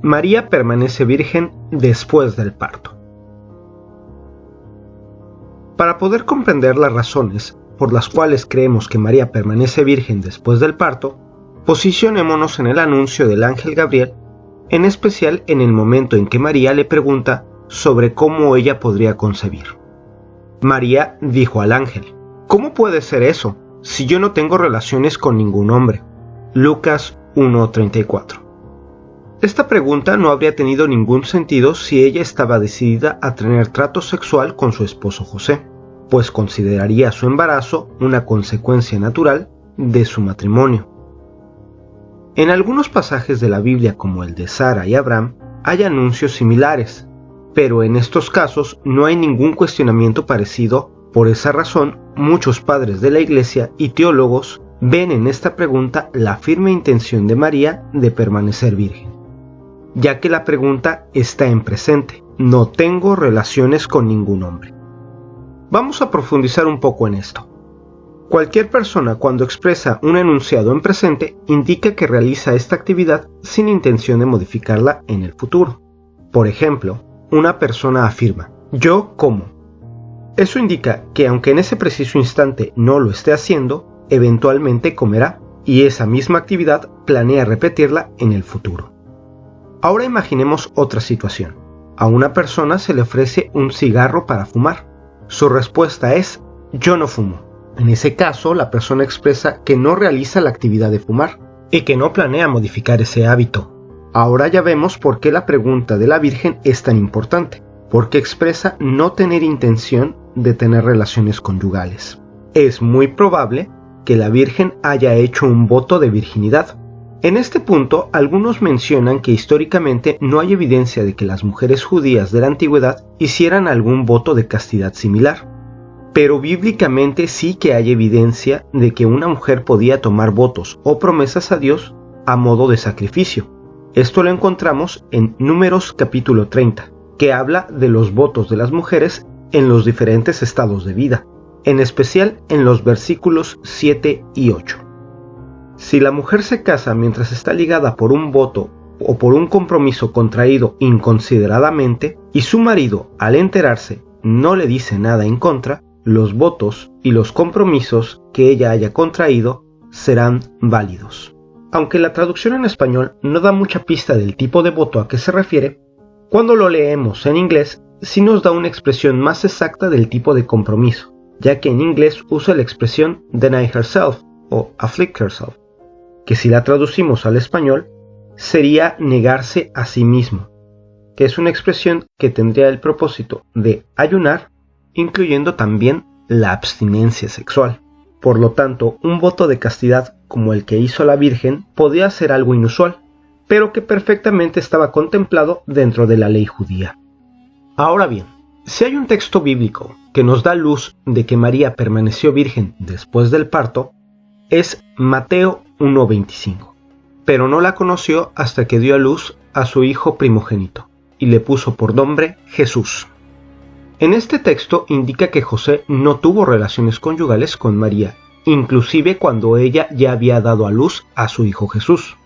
María permanece virgen después del parto. Para poder comprender las razones por las cuales creemos que María permanece virgen después del parto, posicionémonos en el anuncio del ángel Gabriel, en especial en el momento en que María le pregunta sobre cómo ella podría concebir. María dijo al ángel: ¿Cómo puede ser eso si yo no tengo relaciones con ningún hombre? Lucas 1:34. Esta pregunta no habría tenido ningún sentido si ella estaba decidida a tener trato sexual con su esposo José, pues consideraría su embarazo una consecuencia natural de su matrimonio. En algunos pasajes de la Biblia, como el de Sara y Abraham, hay anuncios similares, pero en estos casos no hay ningún cuestionamiento parecido. Por esa razón, muchos padres de la Iglesia y teólogos ven en esta pregunta la firme intención de María de permanecer virgen, ya que la pregunta está en presente: no tengo relaciones con ningún hombre. Vamos a profundizar un poco en esto. Cualquier persona, cuando expresa un enunciado en presente, indica que realiza esta actividad sin intención de modificarla en el futuro. Por ejemplo, una persona afirma: yo como. Eso indica que aunque en ese preciso instante no lo esté haciendo, eventualmente comerá, y esa misma actividad planea repetirla en el futuro. Ahora imaginemos otra situación. A una persona se le ofrece un cigarro para fumar. Su respuesta es: yo no fumo. En ese caso, la persona expresa que no realiza la actividad de fumar y que no planea modificar ese hábito. Ahora ya vemos por qué la pregunta de la Virgen es tan importante, porque expresa no tener intención de tener relaciones conyugales. Es muy probable que la Virgen haya hecho un voto de virginidad. En este punto, algunos mencionan que históricamente no hay evidencia de que las mujeres judías de la antigüedad hicieran algún voto de castidad similar, pero bíblicamente sí que hay evidencia de que una mujer podía tomar votos o promesas a Dios a modo de sacrificio. Esto lo encontramos en Números capítulo 30, que habla de los votos de las mujeres en los diferentes estados de vida, en especial en los versículos 7 y 8. Si la mujer se casa mientras está ligada por un voto o por un compromiso contraído inconsideradamente y su marido, al enterarse, no le dice nada en contra, los votos y los compromisos que ella haya contraído serán válidos. Aunque la traducción en español no da mucha pista del tipo de voto a que se refiere, cuando lo leemos en inglés sí nos da una expresión más exacta del tipo de compromiso, ya que en inglés usa la expresión deny herself o afflict herself, que si la traducimos al español sería negarse a sí mismo, que es una expresión que tendría el propósito de ayunar, incluyendo también la abstinencia sexual. Por lo tanto, un voto de castidad como el que hizo la Virgen podía ser algo inusual, pero que perfectamente estaba contemplado dentro de la ley judía. Ahora bien, si hay un texto bíblico que nos da luz de que María permaneció virgen después del parto, es Mateo 1:25, pero no la conoció hasta que dio a luz a su hijo primogénito, y le puso por nombre Jesús. En este texto indica que José no tuvo relaciones conyugales con María, inclusive cuando ella ya había dado a luz a su hijo Jesús.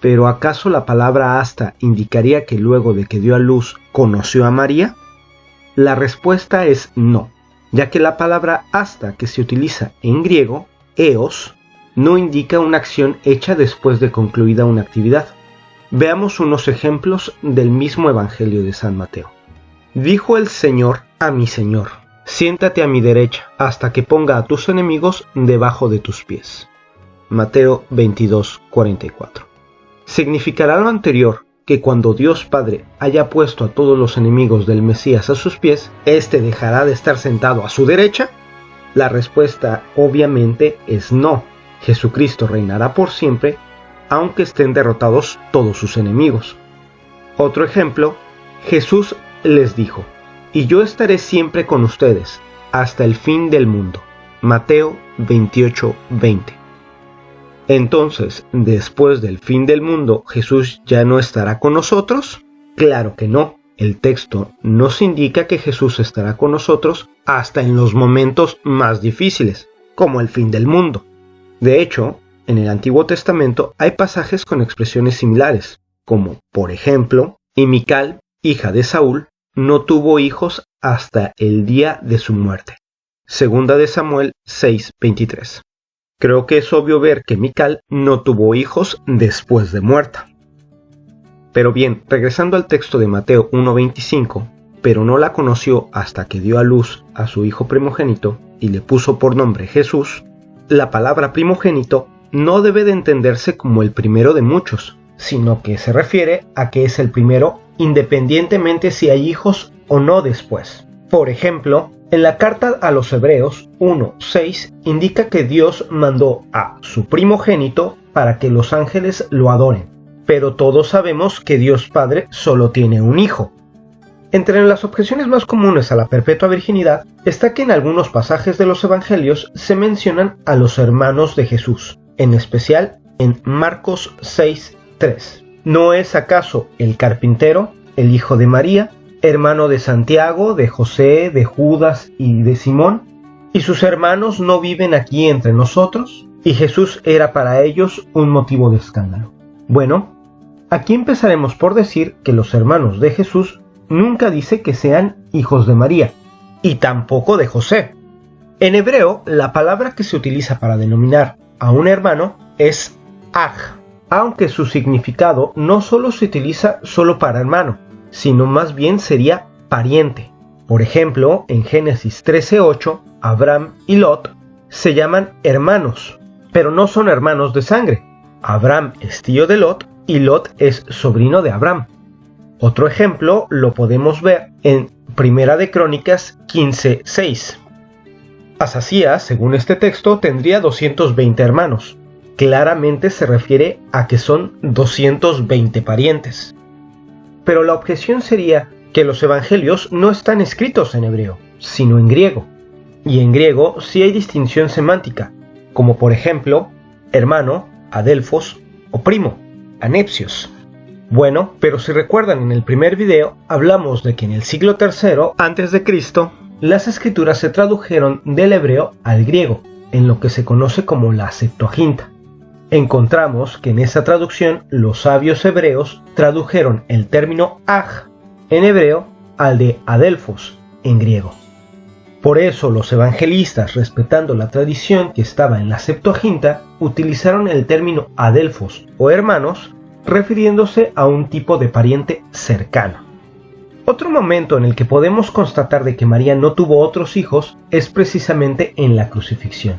¿Pero acaso la palabra hasta indicaría que luego de que dio a luz conoció a María? La respuesta es no, ya que la palabra hasta que se utiliza en griego, eos, no indica una acción hecha después de concluida una actividad. Veamos unos ejemplos del mismo Evangelio de San Mateo. Dijo el Señor a mi Señor: siéntate a mi derecha hasta que ponga a tus enemigos debajo de tus pies. Mateo 22:44. Significará lo anterior que cuando Dios Padre haya puesto a todos los enemigos del Mesías a sus pies, ¿éste dejará de estar sentado a su derecha? La respuesta obviamente es no. Jesucristo reinará por siempre, aunque estén derrotados todos sus enemigos. Otro ejemplo, Jesús les dijo: y yo estaré siempre con ustedes, hasta el fin del mundo. Mateo 28:20. Entonces, después del fin del mundo, ¿Jesús ya no estará con nosotros? Claro que no. El texto nos indica que Jesús estará con nosotros hasta en los momentos más difíciles, como el fin del mundo. De hecho, en el Antiguo Testamento hay pasajes con expresiones similares, como por ejemplo, y Mical, hija de Saúl, no tuvo hijos hasta el día de su muerte. Segunda de Samuel 6:23. Creo que es obvio ver que Mical no tuvo hijos después de muerta. Pero bien, regresando al texto de Mateo 1:25, pero no la conoció hasta que dio a luz a su hijo primogénito y le puso por nombre Jesús, la palabra primogénito no debe de entenderse como el primero de muchos, sino que se refiere a que es el primero independientemente si hay hijos o no después. Por ejemplo, en la carta a los Hebreos 1:6 indica que Dios mandó a su primogénito para que los ángeles lo adoren, pero todos sabemos que Dios Padre solo tiene un hijo. Entre las objeciones más comunes a la perpetua virginidad está que en algunos pasajes de los evangelios se mencionan a los hermanos de Jesús, en especial en Marcos 6:3. ¿No es acaso el carpintero, el hijo de María, hermano de Santiago, de José, de Judas y de Simón? ¿Y sus hermanos no viven aquí entre nosotros? Y Jesús era para ellos un motivo de escándalo. Bueno, aquí empezaremos por decir que los hermanos de Jesús nunca dice que sean hijos de María, y tampoco de José. En hebreo, la palabra que se utiliza para denominar a un hermano es aj, aunque su significado no solo se utiliza solo para hermano, sino más bien sería pariente. Por ejemplo, en Génesis 13:8, Abraham y Lot se llaman hermanos, pero no son hermanos de sangre. Abraham es tío de Lot y Lot es sobrino de Abraham. Otro ejemplo lo podemos ver en Primera de Crónicas 15:6. Asasías, según este texto, tendría 220 hermanos. Claramente se refiere a que son 220 parientes. Pero la objeción sería que los evangelios no están escritos en hebreo, sino en griego. Y en griego sí hay distinción semántica, como por ejemplo, hermano, adelphos, o primo, anepsios. Bueno, pero si recuerdan en el primer video, hablamos de que en el siglo III a.C., las escrituras se tradujeron del hebreo al griego, en lo que se conoce como la Septuaginta. Encontramos que en esa traducción los sabios hebreos tradujeron el término aj en hebreo al de adelphos en griego. Por eso los evangelistas, respetando la tradición que estaba en la Septuaginta, utilizaron el término adelphos o hermanos, refiriéndose a un tipo de pariente cercano. Otro momento en el que podemos constatar de que María no tuvo otros hijos es precisamente en la crucifixión.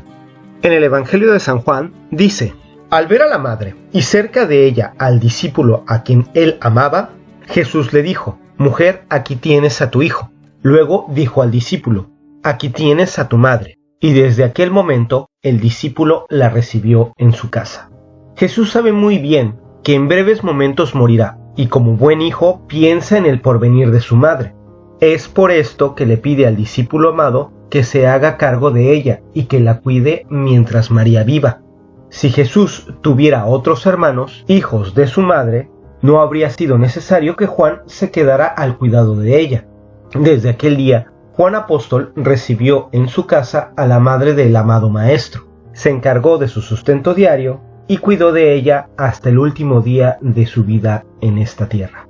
En el Evangelio de San Juan dice: al ver a la madre y cerca de ella al discípulo a quien él amaba, Jesús le dijo: mujer, aquí tienes a tu hijo. Luego dijo al discípulo: aquí tienes a tu madre. Y desde aquel momento el discípulo la recibió en su casa. Jesús sabe muy bien que en breves momentos morirá, y como buen hijo piensa en el porvenir de su madre. Es por esto que le pide al discípulo amado que se haga cargo de ella y que la cuide mientras María viva. Si Jesús tuviera otros hermanos, hijos de su madre, no habría sido necesario que Juan se quedara al cuidado de ella. Desde aquel día, Juan Apóstol recibió en su casa a la madre del amado Maestro, se encargó de su sustento diario y cuidó de ella hasta el último día de su vida en esta tierra.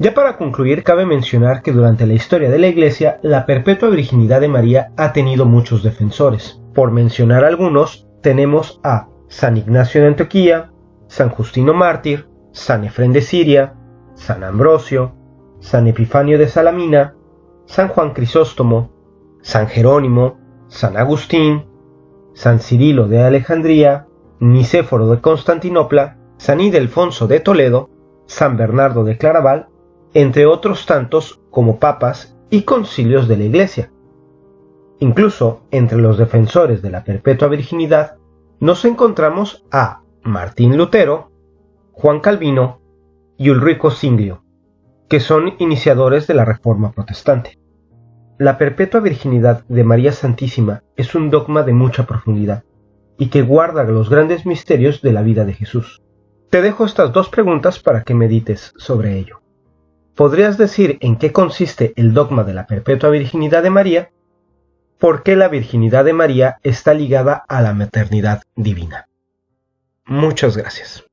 Ya para concluir, cabe mencionar que durante la historia de la Iglesia, la perpetua virginidad de María ha tenido muchos defensores. Por mencionar algunos, tenemos a San Ignacio de Antioquía, San Justino Mártir, San Efrén de Siria, San Ambrosio, San Epifanio de Salamina, San Juan Crisóstomo, San Jerónimo, San Agustín, San Cirilo de Alejandría, Nicéforo de Constantinopla, San Ildefonso de Toledo, San Bernardo de Claraval, entre otros tantos como papas y concilios de la Iglesia. Incluso entre los defensores de la perpetua virginidad nos encontramos a Martín Lutero, Juan Calvino y Ulrico Zwinglio, que son iniciadores de la Reforma Protestante. La perpetua virginidad de María Santísima es un dogma de mucha profundidad y que guarda los grandes misterios de la vida de Jesús. Te dejo estas dos preguntas para que medites sobre ello. ¿Podrías decir en qué consiste el dogma de la perpetua virginidad de María? ¿Por qué la virginidad de María está ligada a la maternidad divina? Muchas gracias.